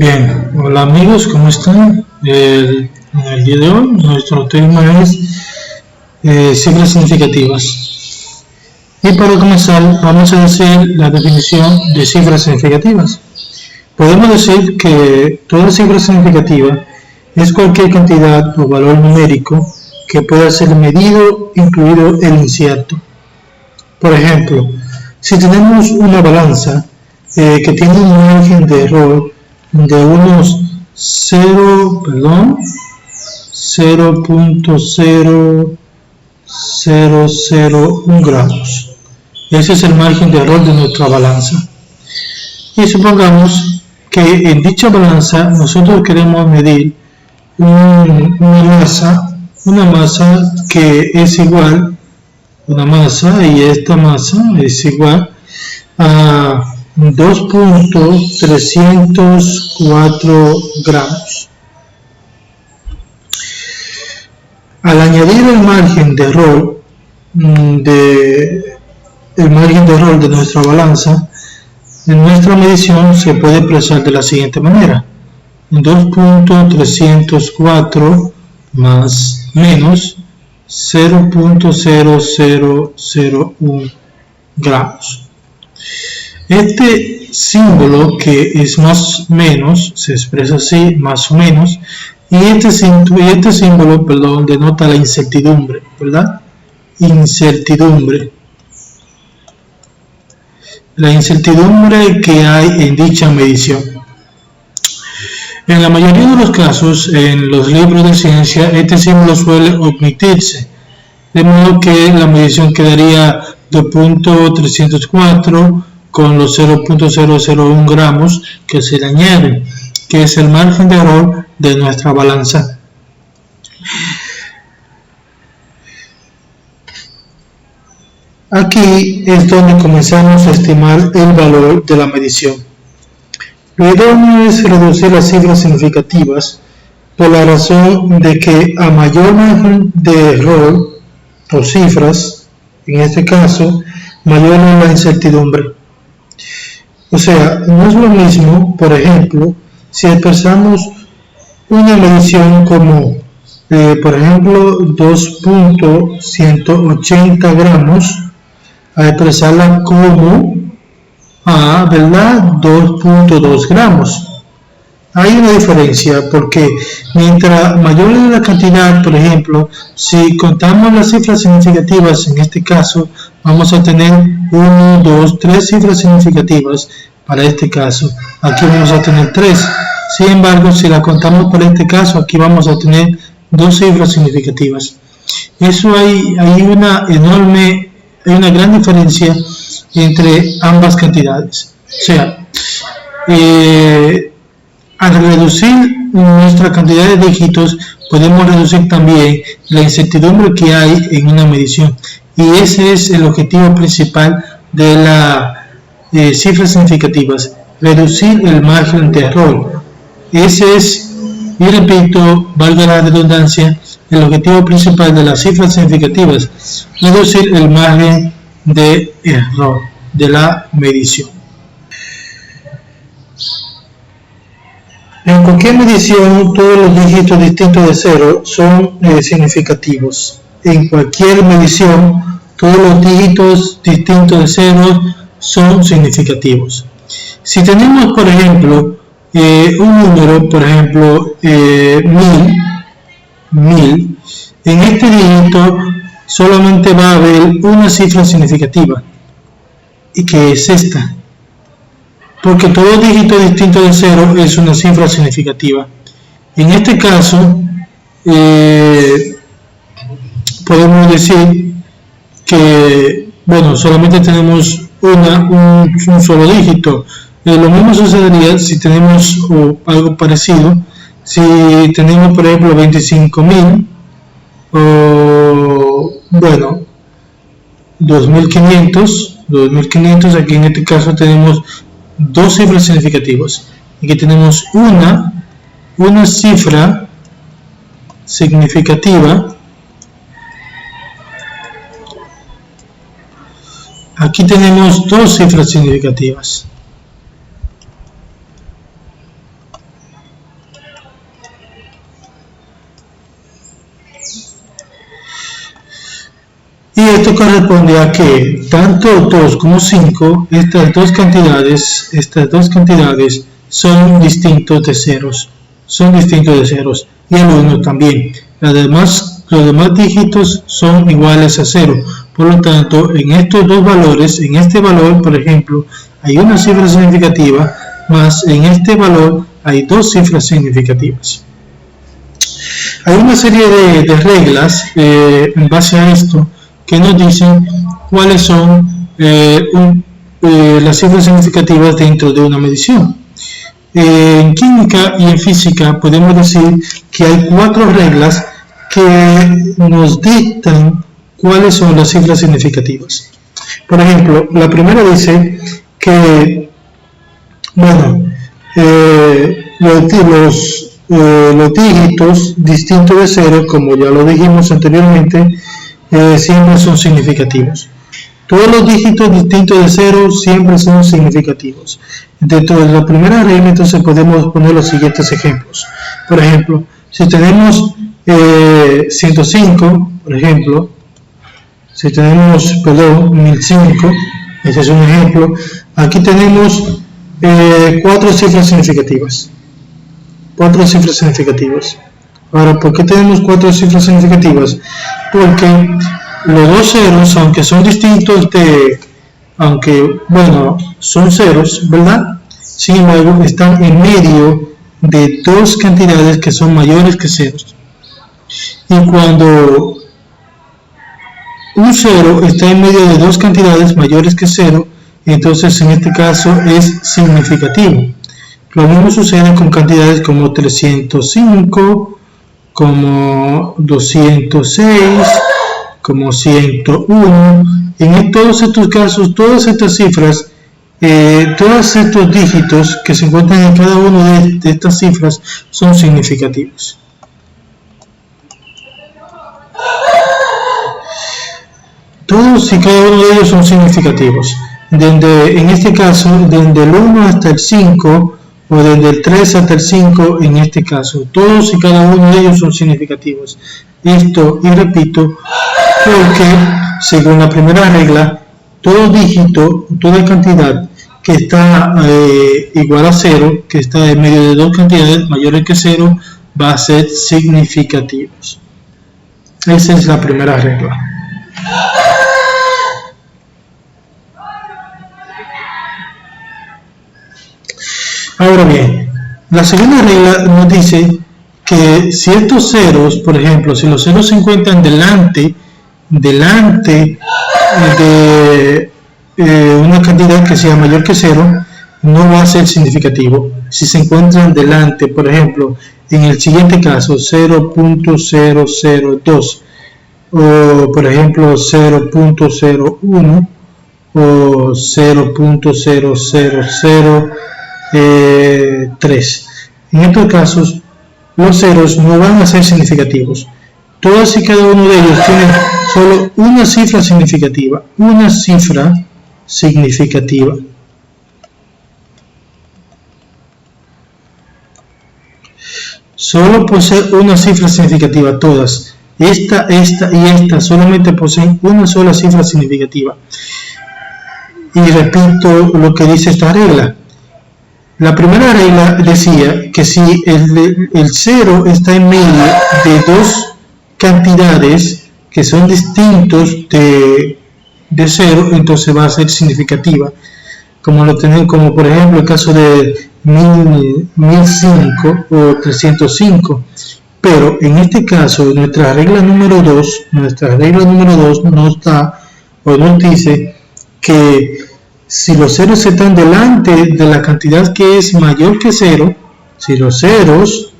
Bien, hola amigos, ¿cómo están? En el día de hoy nuestro tema es cifras significativas. Y para comenzar vamos a decir la definición de cifras significativas. Podemos decir que toda cifra significativa es cualquier cantidad o valor numérico que pueda ser medido, incluido el incierto. Por ejemplo, si tenemos una balanza que tiene un margen de error de unos 0.0001 gramos. Ese es el margen de error de nuestra balanza. Y supongamos que en dicha balanza nosotros queremos medir una masa que es igual, y esta masa es igual a 2.304 gramos. Al añadir el margen de error de nuestra balanza, en nuestra medición se puede expresar de la siguiente manera: 2.304 más menos 0.0001 gramos. Este símbolo, que es más o menos, se expresa así, más o menos, y este símbolo, denota la incertidumbre, ¿verdad? Incertidumbre. La incertidumbre que hay en dicha medición. En la mayoría de los casos, en los libros de ciencia, este símbolo suele omitirse, de modo que la medición quedaría 2.304 con los 0.001 gramos que se le añaden, que es el margen de error de nuestra balanza. Aquí es donde comenzamos a estimar el valor de la medición. Lo idóneo es reducir las cifras significativas por la razón de que a mayor margen de error o cifras, en este caso, mayor es la incertidumbre. O sea, no es lo mismo, por ejemplo, si expresamos una medición como, por ejemplo, 2.180 gramos, a expresarla como, ¿verdad? 2.2 gramos. Hay una diferencia porque mientras mayor es la cantidad, por ejemplo, si contamos las cifras significativas, en este caso vamos a tener 1, 2, 3 cifras significativas para este caso. Aquí vamos a tener 3. Sin embargo, si la contamos para este caso, aquí vamos a tener 2 cifras significativas. Eso hay una gran diferencia entre ambas cantidades. O sea, al reducir nuestra cantidad de dígitos, podemos reducir también la incertidumbre que hay en una medición. Y ese es el objetivo principal de las cifras significativas: reducir el margen de error. Ese es, y repito, valga la redundancia, el objetivo principal de las cifras significativas: reducir el margen de error de la medición. En cualquier medición, todos los dígitos distintos de 0 son significativos. En cualquier medición, todos los dígitos distintos de 0 son significativos. Si tenemos, por ejemplo, un número, por ejemplo, 1000, en este dígito solamente va a haber una cifra significativa, y que es esta, porque todo dígito distinto de 0 es una cifra significativa. En este caso, podemos decir que, solamente tenemos un solo dígito. Lo mismo sucedería si tenemos algo parecido, si tenemos, por ejemplo, 25.000 o, 2.500, aquí en este caso tenemos 2 cifras significativas. Aquí tenemos una cifra significativa. Aquí tenemos 2 cifras significativas. esto corresponde a que tanto 2 como 5, estas dos cantidades son distintos de ceros. Y el 1 también. Los demás dígitos son iguales a 0. Por lo tanto, en estos dos valores, en este valor, por ejemplo, hay una cifra significativa, más en este valor hay dos cifras significativas. Hay una serie de reglas en base a esto que nos dicen cuáles son las cifras significativas dentro de una medición. En química y en física podemos decir que hay 4 reglas que nos dictan cuáles son las cifras significativas. Por ejemplo, la primera dice que, los dígitos distintos de 0, como ya lo dijimos anteriormente, siempre son significativos. Todos los dígitos distintos de 0 siempre son significativos. Dentro de la primera regla, entonces podemos poner los siguientes ejemplos. Por ejemplo, si tenemos 105, por ejemplo, si tenemos, 1005, este es un ejemplo. Aquí tenemos 4 cifras significativas. 4 cifras significativas. Ahora, ¿por qué tenemos 4 cifras significativas? Porque los dos ceros, aunque son distintos son ceros, ¿verdad? Sin embargo, están en medio de dos cantidades que son mayores que ceros. Y cuando un cero está en medio de dos cantidades mayores que cero, entonces en este caso es significativo. Lo mismo sucede con cantidades como 305, como 206, como 101. En todos estos casos, todas estas cifras, todos estos dígitos que se encuentran en cada una de estas cifras son significativos. Todos y cada uno de ellos son significativos. En este caso, desde el 1 hasta el 5, o desde el 3 hasta el 5, en este caso, todos y cada uno de ellos son significativos. Esto, y repito, porque según la primera regla, todo dígito, toda cantidad que está igual a 0, que está en medio de dos cantidades mayores que 0, va a ser significativos. Esa es la primera regla. Ahora bien, la segunda regla nos dice que si estos ceros, por ejemplo, si los ceros se encuentran delante de una cantidad que sea mayor que 0, no va a ser significativo. Si se encuentran delante, por ejemplo, en el siguiente caso, 0.002, o por ejemplo 0.01, o 0.0003. En estos casos, los ceros no van a ser significativos. Todos y cada uno de ellos tienen solo una cifra significativa. Solo posee una cifra significativa, todas. Esta y esta solamente poseen una sola cifra significativa. Y repito lo que dice esta regla. La primera regla decía que si el 0 está en medio de dos cantidades que son distintos de 0, entonces va a ser significativa. Como por ejemplo el caso de 1005 o 305. Pero en este caso, nuestra regla número 2 nos dice que si los ceros están delante de la cantidad que es mayor que 0, si los ceros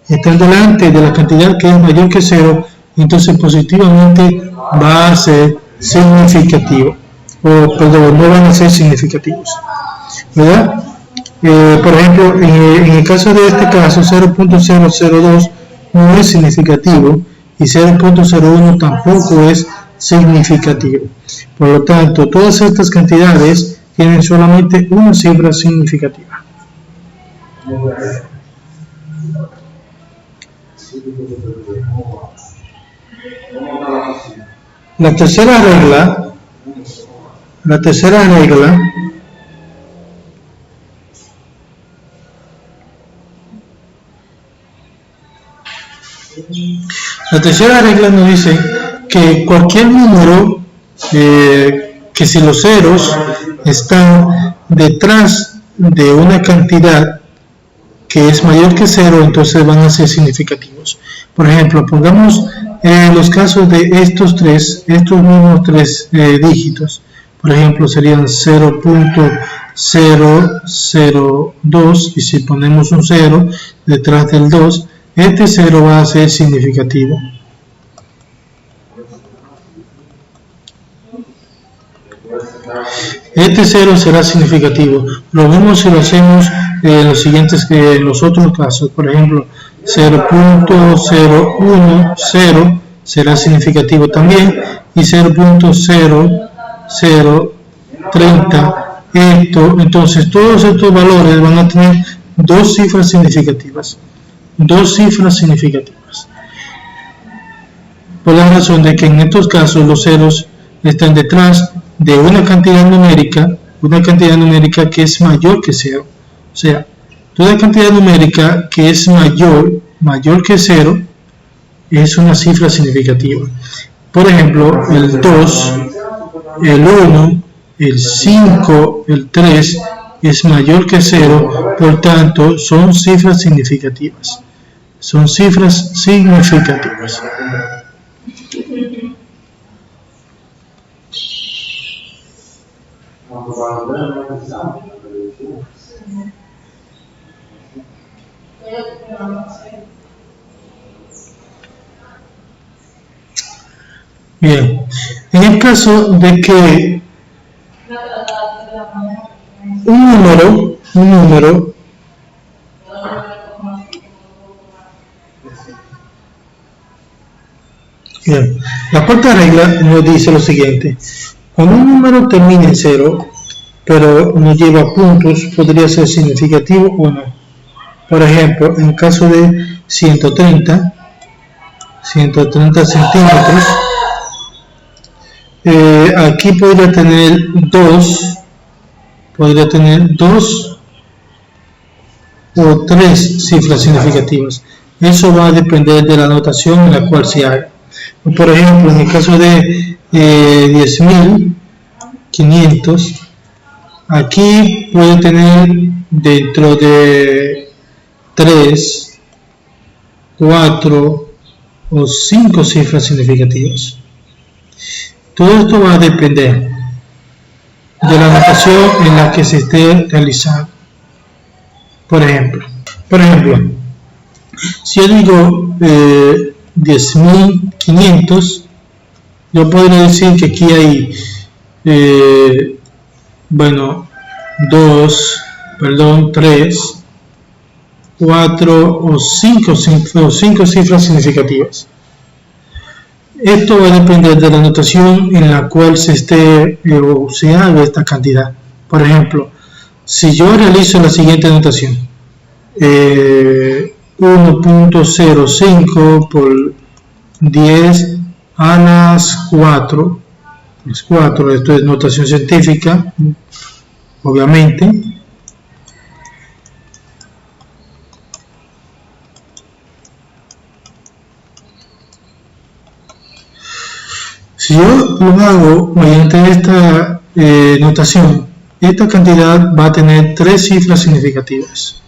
están delante de la cantidad que es mayor que 0, entonces positivamente va a ser significativo. No van a ser significativos, ¿verdad? Por ejemplo, en el caso de este caso, 0.002 no es significativo y 0.01 tampoco es significativo. Por lo tanto, todas estas cantidades tienen solamente una cifra significativa. La tercera regla nos dice que cualquier número, que si los ceros están detrás de una cantidad que es mayor que 0, entonces van a ser significativos. Por ejemplo, pongamos los casos de estos mismos tres dígitos. Por ejemplo, serían 0.002, y si ponemos un 0 detrás del 2, este 0 va a ser significativo. Este 0 será significativo. Lo mismo si lo hacemos en los otros casos. Por ejemplo, 0.010 será significativo también, y 0.0030. Entonces todos estos valores van a tener dos cifras significativas. Por la razón de que en estos casos los ceros están detrás de una cantidad numérica que es mayor que 0. O sea, toda cantidad numérica que es mayor que 0 es una cifra significativa. Por ejemplo, el 2, el 1, el 5, el 3 es mayor que 0, por tanto son cifras significativas. Bien, en el caso de que un número bien, la cuarta regla nos dice lo siguiente: cuando un número termina en 0 pero no lleva puntos, podría ser significativo o no. Por ejemplo, en caso de 130 centímetros, aquí podría tener dos o tres cifras significativas. Eso va a depender de la notación en la cual se haga. Por ejemplo, en el caso de 10.500, aquí puede tener dentro de 3, 4 o 5 cifras significativas. Todo esto va a depender de la notación en la que se esté realizando. Por ejemplo, si yo digo 10.500, yo podría decir que aquí hay 3, 4 o 5 cifras significativas. Esto va a depender de la notación en la cual se haga esta cantidad. Por ejemplo, si yo realizo la siguiente notación: 1.05 por 10 a las 4, esto es notación científica, obviamente. Si yo lo hago mediante esta notación, esta cantidad va a tener tres cifras significativas.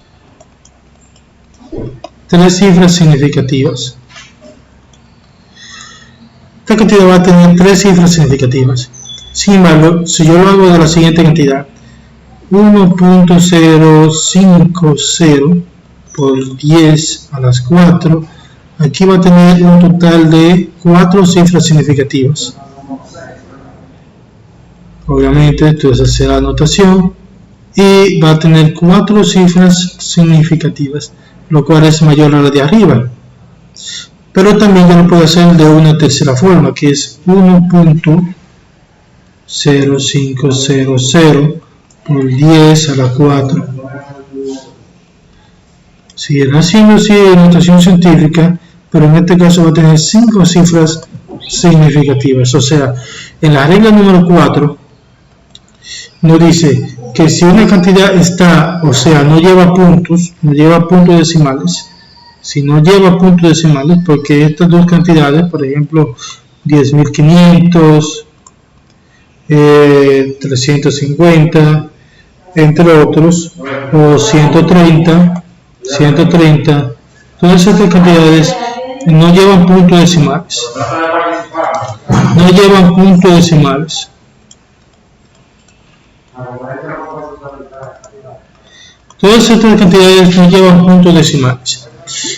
Esta cantidad va a tener tres cifras significativas. Sin embargo, si yo lo hago de la siguiente cantidad: 1.050 por 10 a las 4, aquí va a tener un total de 4 cifras significativas. Obviamente, entonces hace la notación y va a tener 4 cifras significativas, lo cual es mayor a la de arriba. Pero también yo lo puedo hacer de una tercera forma, que es 1.0500 por 10 a la 4. Sigue haciendo así de notación científica, pero en este caso va a tener 5 cifras significativas. O sea, en la regla número 4 nos dice que si una cantidad está, o sea, no lleva puntos decimales, si no lleva puntos decimales, porque estas dos cantidades, por ejemplo, 10.500, 350, entre otros, o 130, todas estas cantidades no llevan puntos decimales. Todas estas cantidades no llevan puntos decimales.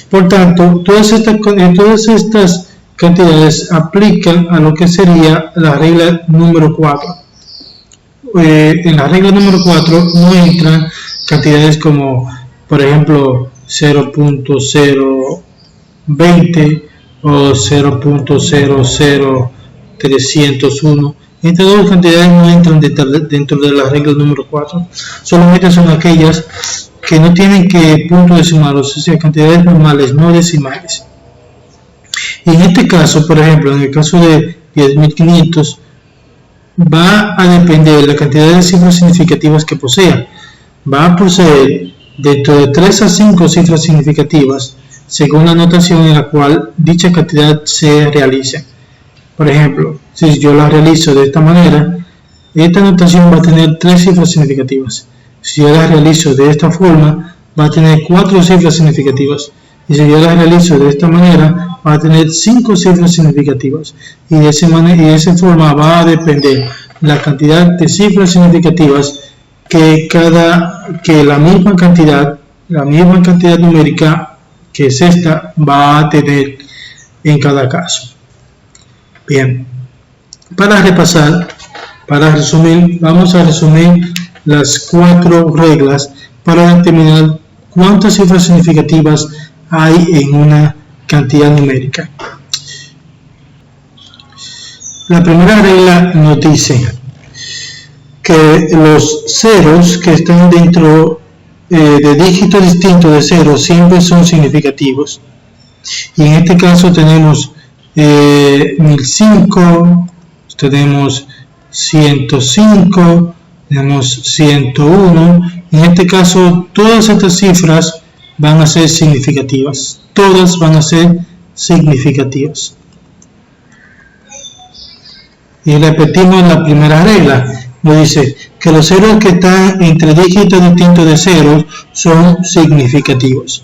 Por tanto, todas estas cantidades aplican a lo que sería la regla número 4. En la regla número 4 no entran cantidades como, por ejemplo, 0.020 o 0.00301. Estas dos cantidades no entran dentro de la regla número 4. Solamente son aquellas que no tienen puntos decimales, o sea, cantidades normales, no decimales. Y en este caso, por ejemplo, en el caso de 10.500, va a depender de la cantidad de cifras significativas que posea. Va a poseer dentro de 3 a 5 cifras significativas, según la notación en la cual dicha cantidad se realice. Por ejemplo, si yo la realizo de esta manera, esta notación va a tener 3 cifras significativas. Si yo la realizo de esta forma, va a tener 4 cifras significativas. Y si yo la realizo de esta manera, va a tener 5 cifras significativas. Y de esa forma va a depender la cantidad de cifras significativas que la misma cantidad numérica que es esta va a tener en cada caso. Bien, para resumir, vamos a resumir las 4 reglas para determinar cuántas cifras significativas hay en una cantidad numérica. La primera regla nos dice que los ceros que están dentro de dígitos distintos de 0 siempre son significativos. Y en este caso tenemos 1005, tenemos 105, tenemos 101. En este caso todas estas cifras van a ser significativas. Todas van a ser significativas. Y repetimos la primera regla. Nos dice que los ceros que están entre dígitos distintos de 0 son significativos.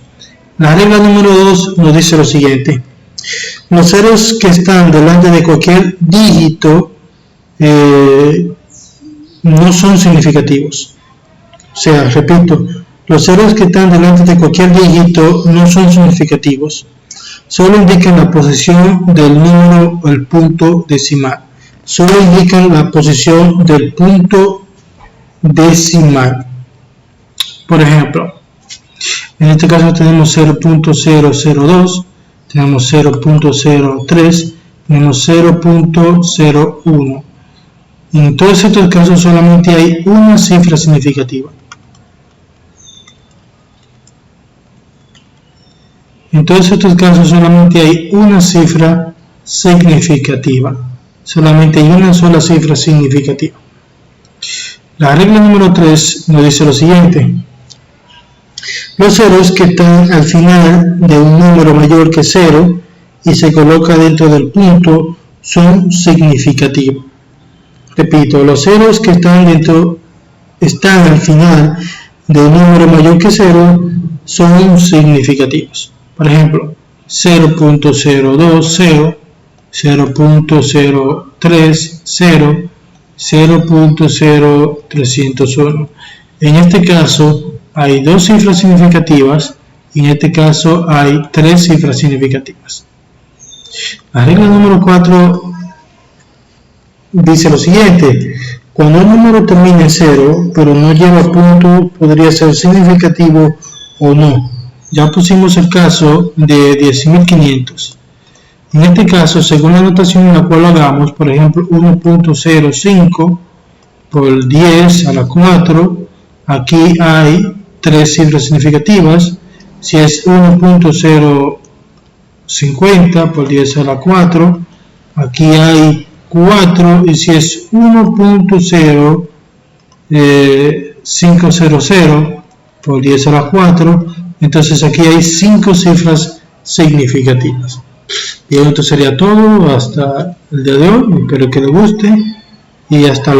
La regla número 2 nos dice lo siguiente. Los ceros que están delante de cualquier dígito no son significativos. O sea, repito, los ceros que están delante de cualquier dígito no son significativos. Solo indican la posición del número o el punto decimal. Solo indican la posición del punto decimal. Por ejemplo, en este caso tenemos 0.002, tenemos 0.03, tenemos 0.01. En todos estos casos solamente hay una cifra significativa. En todos estos casos solamente hay una cifra significativa. Solamente hay una sola cifra significativa. La regla número 3 nos dice lo siguiente. Los ceros que están al final de un número mayor que 0 y se coloca dentro del punto son significativos. Repito, los ceros que están al final de un número mayor que 0 son significativos. Por ejemplo, 0.020, 0.030, 0.0301. En este caso hay 2 cifras significativas y en este caso hay 3 cifras significativas. La regla número 4 dice lo siguiente. Cuando un número termina en 0 pero no lleva punto, podría ser significativo o no. Ya pusimos el caso de 10.500. En este caso, según la notación en la cual lo hagamos, por ejemplo, 1.05 por 10 a la 4, aquí hay 3 cifras significativas. Si es 1.050 por 10 a la 4, aquí hay 4, y si es 1.0500 por 10 a la 4, entonces aquí hay 5 cifras significativas. Y esto sería todo hasta el día de hoy, espero que les guste y hasta luego.